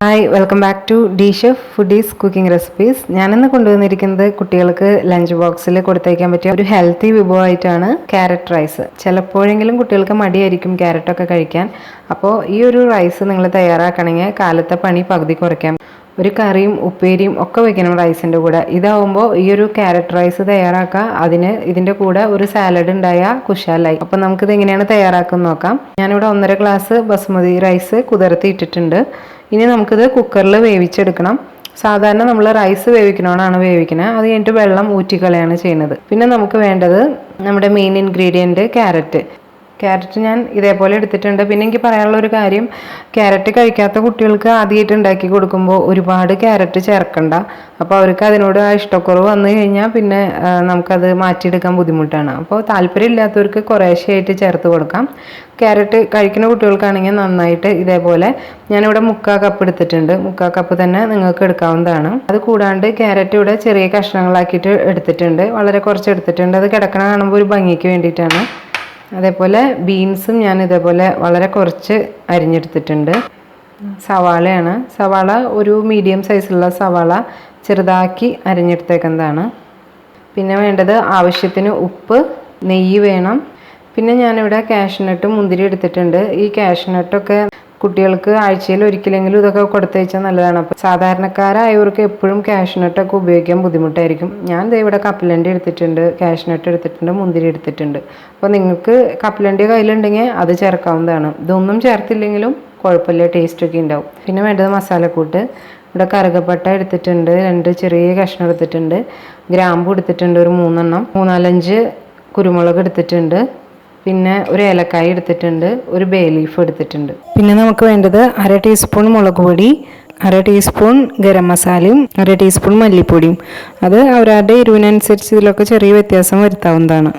Hi welcome back to ഡിഷെഫ് foodies cooking recipes. ഞാനിന്ന് കൊണ്ടുവന്നിരിക്കുന്നത് കുട്ടികൾക്ക് ലഞ്ച് ബോക്സിൽ കൊടുത്തയക്കാൻ പറ്റിയ ഒരു ഹെൽത്തി വിഭവമായിട്ടാണ് ക്യാരറ്റ് റൈസ്. ചിലപ്പോഴെങ്കിലും കുട്ടികൾക്ക് മടിയായിരിക്കും ക്യാരറ്റൊക്കെ കഴിക്കാൻ. അപ്പോൾ ഈ ഒരു റൈസ് നിങ്ങൾ തയ്യാറാക്കണമെങ്കിൽ കാലത്തെ പണി പകുതി കുറയ്ക്കാം. ഒരു കറിയും ഉപ്പേരിയും ഒക്കെ വയ്ക്കണം റൈസിൻ്റെ കൂടെ. ഇതാവുമ്പോൾ ഈ ഒരു ക്യാരറ്റ് റൈസ് തയ്യാറാക്കുക, ഇതിൻ്റെ കൂടെ ഒരു സാലഡ് ഉണ്ടായാൽ കുശാലായി. അപ്പോൾ നമുക്കിത് എങ്ങനെയാണ് തയ്യാറാക്കുന്നത് നോക്കാം. ഞാനിവിടെ 1.5 ഗ്ലാസ് ബസ്മതി റൈസ് കുതിർത്തി ഇട്ടിട്ടുണ്ട്. ഇനി നമുക്കിത് കുക്കറിൽ വേവിച്ചെടുക്കണം. സാധാരണ നമ്മൾ റൈസ് വേവിക്കണോടാണ് വേവിക്കുന്നത്. അത് കഴിഞ്ഞിട്ട് വെള്ളം ഊറ്റിക്കളയാണ് ചെയ്യുന്നത്. പിന്നെ നമുക്ക് വേണ്ടത് നമ്മുടെ മെയിൻ ഇൻഗ്രീഡിയൻറ്റ് ക്യാരറ്റ് ഞാൻ ഇതേപോലെ എടുത്തിട്ടുണ്ട്. പിന്നെ എനിക്ക് പറയാനുള്ള ഒരു കാര്യം, ക്യാരറ്റ് കഴിക്കാത്ത കുട്ടികൾക്ക് ആദ്യമായിട്ട് ഉണ്ടാക്കി കൊടുക്കുമ്പോൾ ഒരുപാട് ക്യാരറ്റ് ചേർക്കണ്ട. അപ്പോൾ അവർക്ക് അതിനോട് ഇഷ്ടക്കുറവ് വന്നു കഴിഞ്ഞാൽ പിന്നെ നമുക്കത് മാറ്റിയെടുക്കാൻ ബുദ്ധിമുട്ടാണ്. അപ്പോൾ താല്പര്യമില്ലാത്തവർക്ക് കുറേശ്ശെയായിട്ട് ചേർത്ത് കൊടുക്കാം. ക്യാരറ്റ് കഴിക്കുന്ന കുട്ടികൾക്കാണെങ്കിൽ നന്നായിട്ട് ഇതേപോലെ ഞാനിവിടെ 3/4 കപ്പ് എടുത്തിട്ടുണ്ട്. 3/4 കപ്പ് തന്നെ നിങ്ങൾക്ക് എടുക്കാവുന്നതാണ്. അത് കൂടാണ്ട് ക്യാരറ്റ് ഇവിടെ ചെറിയ കഷ്ണങ്ങളാക്കിയിട്ട് എടുത്തിട്ടുണ്ട്. വളരെ കുറച്ച് എടുത്തിട്ടുണ്ട്. അത് കിടക്കണ കാണുമ്പോൾ ഒരു ഭംഗിക്ക് വേണ്ടിയിട്ടാണ്. അതേപോലെ ബീൻസും ഞാൻ ഇതേപോലെ വളരെ കുറച്ച് അരിഞ്ഞെടുത്തിട്ടുണ്ട്. സവാളയാണ്. സവാള ഒരു മീഡിയം സൈസുള്ള സവാള ചെറുതാക്കി അരിഞ്ഞെടുത്തേക്കുന്നതാണ്. പിന്നെ വേണ്ടത് ആവശ്യത്തിന് ഉപ്പ്, നെയ്യ് വേണം. പിന്നെ ഞാനിവിടെ കാഷ്നട്ടും മുന്തിരി എടുത്തിട്ടുണ്ട്. ഈ കാഷ്നട്ടൊക്കെ കുട്ടികൾക്ക് ആഴ്ചയിൽ ഒരിക്കലെങ്കിലും ഇതൊക്കെ കൊടുത്തയച്ചാൽ നല്ലതാണ്. അപ്പോൾ സാധാരണക്കാരായവർക്ക് എപ്പോഴും കാഷ്നട്ടൊക്കെ ഉപയോഗിക്കാൻ ബുദ്ധിമുട്ടായിരിക്കും. ഞാൻ ഇവിടെ കപ്പലണ്ടി എടുത്തിട്ടുണ്ട്, കാഷ്നട്ട് എടുത്തിട്ടുണ്ട്, മുന്തിരി എടുത്തിട്ടുണ്ട്. അപ്പോൾ നിങ്ങൾക്ക് കപ്പലണ്ടി കയ്യിലുണ്ടെങ്കിൽ അത് ചേർക്കാവുന്നതാണ്. ഇതൊന്നും ചേർത്തില്ലെങ്കിലും കുഴപ്പമില്ല, ടേസ്റ്റൊക്കെ ഉണ്ടാവും. പിന്നെ വേണ്ടത് മസാലക്കൂട്ട്. ഇവിടെ കറുകപ്പട്ട എടുത്തിട്ടുണ്ട്, 2 ചെറിയ കഷ്ണം എടുത്തിട്ടുണ്ട്, ഗ്രാമ്പു എടുത്തിട്ടുണ്ട് ഒരു 3 എണ്ണം, 4-5 കുരുമുളക് എടുത്തിട്ടുണ്ട്, പിന്നെ ഒരു ഏലക്കായ എടുത്തിട്ടുണ്ട്, ഒരു ബേ ലീഫ് എടുത്തിട്ടുണ്ട്. പിന്നെ നമുക്ക് വേണ്ടത് 1/2 ടീസ്പൂൺ മുളക് പൊടി, 1/2 ടീസ്പൂൺ ഗരം മസാലയും 1/2 ടീസ്പൂൺ മല്ലിപ്പൊടിയും. അത് അവരവരുടെ എരിവിനനുസരിച്ച് ഇതിലൊക്കെ ചെറിയ വ്യത്യാസം വരുത്താവുന്നതാണ്.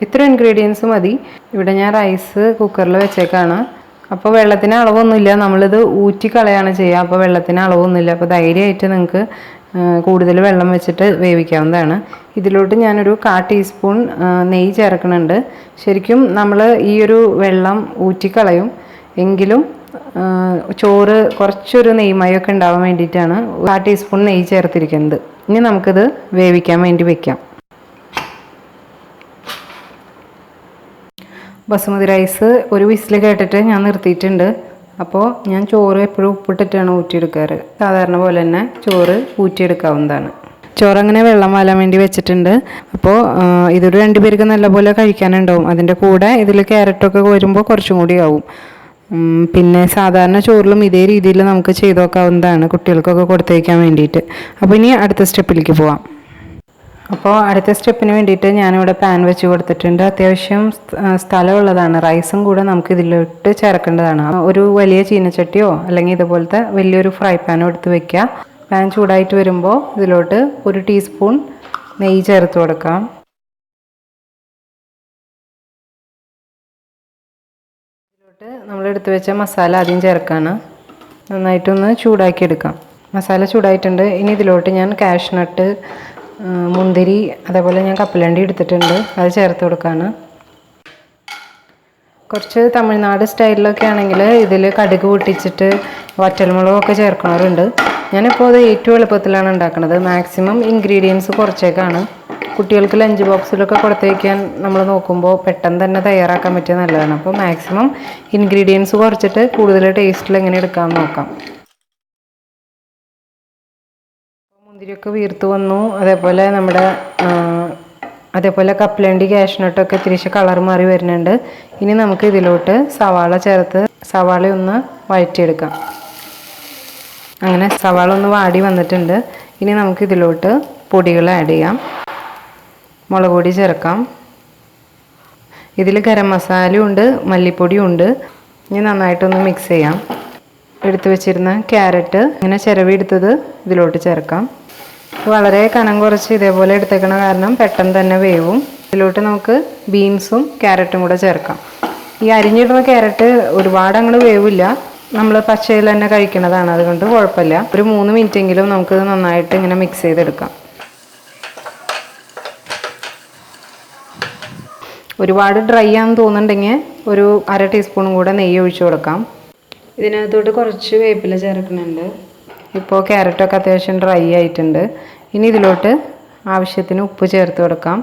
ഇത്ര ഇൻഗ്രീഡിയൻസ് മതി. ഇവിടെ ഞാൻ റൈസ് കുക്കറിൽ വെച്ചേക്കാണ്. അപ്പോൾ വെള്ളത്തിന് അളവൊന്നുമില്ല, നമ്മളിത് ഊറ്റി കളയാണ് ചെയ്യുക. അപ്പോൾ വെള്ളത്തിന് അളവൊന്നുമില്ല. അപ്പോൾ ധൈര്യമായിട്ട് നിങ്ങൾക്ക് കൂടുതൽ വെള്ളം വെച്ചിട്ട് വേവിക്കാവുന്നതാണ്. ഇതിലോട്ട് ഞാനൊരു 1/4 ടീസ്പൂൺ നെയ്യ് ചേർക്കുന്നുണ്ട്. ശരിക്കും നമ്മൾ ഈ ഒരു വെള്ളം ഊറ്റിക്കളയും, എങ്കിലും ചോറ് കുറച്ചൊരു നെയ്മയൊക്കെ ഉണ്ടാവാൻ വേണ്ടിയിട്ടാണ് 1/4 ടീസ്പൂൺ നെയ്യ് ചേർത്തിരിക്കുന്നത്. ഇനി നമുക്കിത് വേവിക്കാൻ വേണ്ടി വെക്കാം. ബസുമതി റൈസ് ഒരു വിസിൽ കേട്ടിട്ട് ഞാൻ നിർത്തിയിട്ടുണ്ട്. അപ്പോൾ ഞാൻ ചോറ് എപ്പോഴും ഉപ്പിട്ടിട്ടാണ് ഊറ്റിയെടുക്കാറ്. സാധാരണ പോലെ തന്നെ ചോറ് ഊറ്റിയെടുക്കാവുന്നതാണ്. ചോറ് അങ്ങനെ വെള്ളം വാലാൻ വേണ്ടി വെച്ചിട്ടുണ്ട്. അപ്പോൾ ഇതൊരു 2 പേർക്ക് നല്ലപോലെ കഴിക്കാനുണ്ടാവും. അതിൻ്റെ കൂടെ ഇതിൽ ക്യാരറ്റൊക്കെ വരുമ്പോൾ കുറച്ചും കൂടി ആവും. പിന്നെ സാധാരണ ചോറിലും ഇതേ രീതിയിൽ നമുക്ക് ചെയ്ത് നോക്കാവുന്നതാണ് കുട്ടികൾക്കൊക്കെ കൊടുത്തേക്കാൻ വേണ്ടിയിട്ട്. അപ്പോൾ ഇനി അടുത്ത സ്റ്റെപ്പിലേക്ക് പോവാം. അപ്പോൾ അടുത്ത സ്റ്റെപ്പിന് വേണ്ടിയിട്ട് ഞാനിവിടെ പാൻ വെച്ച് കൊടുത്തിട്ടുണ്ട്. അത്യാവശ്യം സ്ഥലമുള്ളതാണ്. റൈസും കൂടെ നമുക്ക് ഇതിലോട്ട് ചേർക്കേണ്ടതാണ്. ഒരു വലിയ ചീനച്ചട്ടിയോ അല്ലെങ്കിൽ ഇതുപോലത്തെ വലിയൊരു ഫ്രൈ പാനോ എടുത്ത് വെക്കുക. പാൻ ചൂടായിട്ട് വരുമ്പോൾ ഇതിലോട്ട് 1 ടീസ്പൂൺ നെയ്യ് ചേർത്ത് കൊടുക്കാം. ഇതിലോട്ട് നമ്മളെടുത്ത് വെച്ച മസാല ആദ്യം ചേർക്കാണ്. നന്നായിട്ടൊന്ന് ചൂടാക്കി എടുക്കാം. മസാല ചൂടായിട്ടുണ്ട്. ഇനി ഇതിലോട്ട് ഞാൻ കാഷ്നട്ട്, മുന്തിരി, അതേപോലെ ഞാൻ കപ്പലണ്ടി എടുത്തിട്ടുണ്ട്, അത് ചേർത്ത് കൊടുക്കുകയാണ്. കുറച്ച് തമിഴ്നാട് സ്റ്റൈലിലൊക്കെ ആണെങ്കിൽ ഇതിൽ കടുക് പൊട്ടിച്ചിട്ട് വറ്റൽമുളകൊക്കെ ചേർക്കണവരുണ്ട്. ഞാനിപ്പോൾ അത് ഏറ്റവും എളുപ്പത്തിലാണ് ഉണ്ടാക്കുന്നത്. മാക്സിമം ഇൻഗ്രീഡിയൻസ് കുറച്ചേക്കാണ്. കുട്ടികൾക്ക് ലഞ്ച് ബോക്സിലൊക്കെ കൊടുത്തേക്കാൻ നമ്മൾ നോക്കുമ്പോൾ പെട്ടെന്ന് തന്നെ തയ്യാറാക്കാൻ പറ്റിയ നല്ലതാണ്. അപ്പോൾ മാക്സിമം ഇൻഗ്രീഡിയൻസ് കുറച്ചിട്ട് കൂടുതൽ ടേസ്റ്റിൽ എങ്ങനെ എടുക്കാമെന്ന് നോക്കാം. മുന്തിരിയൊക്കെ വീർത്ത് വന്നു. അതേപോലെ കപ്പലണ്ടി, കാഷ്നട്ടൊക്കെ തിരിച്ച് കളർ മാറി വരുന്നുണ്ട്. ഇനി നമുക്ക് ഇതിലോട്ട് സവാള ചേർത്ത് സവാളയൊന്ന് വഴറ്റിയെടുക്കാം. അങ്ങനെ സവാള ഒന്ന് വാടി വന്നിട്ടുണ്ട്. ഇനി നമുക്ക് ഇതിലോട്ട് പൊടികൾ ആഡ് ചെയ്യാം. മുളക് പൊടി ചേർക്കാം. ഇതിൽ ഗരം മസാലയും ഉണ്ട്, മല്ലിപ്പൊടിയും ഉണ്ട്. ഇനി നന്നായിട്ടൊന്ന് മിക്സ് ചെയ്യാം. എടുത്തു വെച്ചിരുന്ന ക്യാരറ്റ് ഇങ്ങനെ ചിരവി എടുത്തത് ഇതിലോട്ട് ചേർക്കാം. വളരെ കനം കുറച്ച് ഇതേപോലെ എടുത്തേക്കണ കാരണം പെട്ടെന്ന് തന്നെ വേവും. ഇതിലോട്ട് നമുക്ക് ബീൻസും ക്യാരറ്റും കൂടെ ചേർക്കാം. ഈ അരിഞ്ഞിടുന്ന ക്യാരറ്റ് ഒരുപാട് അങ്ങോട്ട് വേവില്ല, നമ്മൾ പച്ചയിൽ തന്നെ കഴിക്കുന്നതാണ്, അതുകൊണ്ട് കുഴപ്പമില്ല. ഒരു 3 മിനിറ്റെങ്കിലും നമുക്ക് നന്നായിട്ട് ഇങ്ങനെ മിക്സ് ചെയ്തെടുക്കാം. ഒരുപാട് ഡ്രൈ ആണെന്ന് തോന്നുന്നുണ്ടെങ്കിൽ ഒരു 1/2 ടീസ്പൂണും കൂടെ നെയ്യ് ഒഴിച്ചു കൊടുക്കാം. ഇതിനകത്തോട്ട് കുറച്ച് വേപ്പില ചേർക്കുന്നുണ്ട്. ഇപ്പോൾ ക്യാരറ്റൊക്കെ അത്യാവശ്യം ഡ്രൈ ആയിട്ടുണ്ട്. ഇനി ഇതിലോട്ട് ആവശ്യത്തിന് ഉപ്പ് ചേർത്ത് കൊടുക്കാം.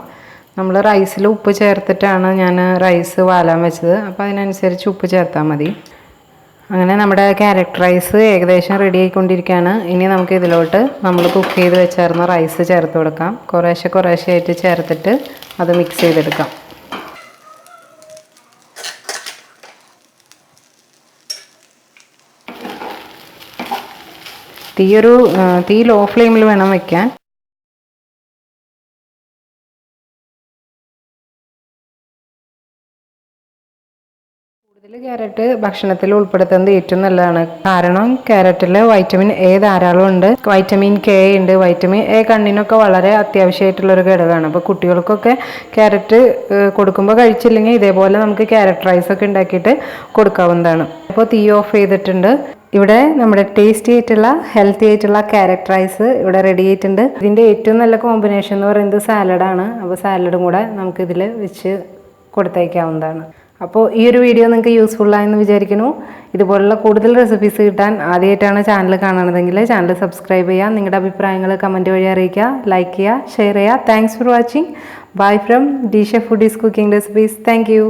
നമ്മൾ റൈസിൽ ഉപ്പ് ചേർത്തിട്ടാണ് ഞാൻ റൈസ് വാലാൻ വെച്ചത്. അപ്പോൾ അതിനനുസരിച്ച് ഉപ്പ് ചേർത്താൽ മതി. അങ്ങനെ നമ്മുടെ ക്യാരറ്റ് റൈസ് ഏകദേശം റെഡി ആയിക്കൊണ്ടിരിക്കുകയാണ്. ഇനി നമുക്ക് ഇതിലോട്ട് നമ്മൾ കുക്ക് ചെയ്ത് വെച്ചായിരുന്ന റൈസ് ചേർത്ത് കൊടുക്കാം. കുറേശ്ശെ ആയിട്ട് ചേർത്തിട്ട് അത് മിക്സ് ചെയ്തെടുക്കാം. തീ ലോ ഫ്ലെയിമിൽ വേണം വെക്കാൻ. കൂടുതൽ ക്യാരറ്റ് ഭക്ഷണത്തിൽ ഉൾപ്പെടുത്തുന്നത് ഏറ്റവും നല്ലതാണ്. കാരണം ക്യാരറ്റിൽ വൈറ്റമിൻ എ ധാരാളം ഉണ്ട്, വൈറ്റമിൻ കെ ഉണ്ട്. വൈറ്റമിൻ എ കണ്ണിനൊക്കെ വളരെ അത്യാവശ്യമായിട്ടുള്ളൊരു ഘടകമാണ്. അപ്പോൾ കുട്ടികൾക്കൊക്കെ ക്യാരറ്റ് കൊടുക്കുമ്പോൾ കഴിച്ചില്ലെങ്കിൽ ഇതേപോലെ നമുക്ക് ക്യാരറ്റ് റൈസ് ഒക്കെ ഉണ്ടാക്കിയിട്ട് കൊടുക്കാവുന്നതാണ്. അപ്പോൾ തീ ഓഫ് ചെയ്തിട്ടുണ്ട്. ഇവിടെ നമ്മുടെ ടേസ്റ്റി ആയിട്ടുള്ള ഹെൽത്തി ആയിട്ടുള്ള ക്യാരറ്റ് റൈസ് ഇവിടെ റെഡി ആയിട്ടുണ്ട്. ഇതിൻ്റെ ഏറ്റവും നല്ല കോമ്പിനേഷൻ എന്ന് പറയുന്നത് സാലഡാണ്. അപ്പോൾ സാലഡും കൂടെ നമുക്കിതിൽ വെച്ച് കൊടുത്തയക്കാവുന്നതാണ്. അപ്പോൾ ഈ ഒരു വീഡിയോ നിങ്ങൾക്ക് യൂസ്ഫുള്ളായെന്ന് വിചാരിക്കുന്നു. ഇതുപോലുള്ള കൂടുതൽ റെസിപ്പീസ് കിട്ടാൻ ആദ്യമായിട്ടാണ് ചാനൽ കാണുന്നതെങ്കിൽ ചാനൽ സബ്സ്ക്രൈബ് ചെയ്യുക. നിങ്ങളുടെ അഭിപ്രായങ്ങൾ കമൻറ്റ് വഴി അറിയിക്കുക, ലൈക്ക് ചെയ്യുക, ഷെയർ ചെയ്യുക. Thanks for watching. Bye from D chef foodies cooking recipes. Thank you.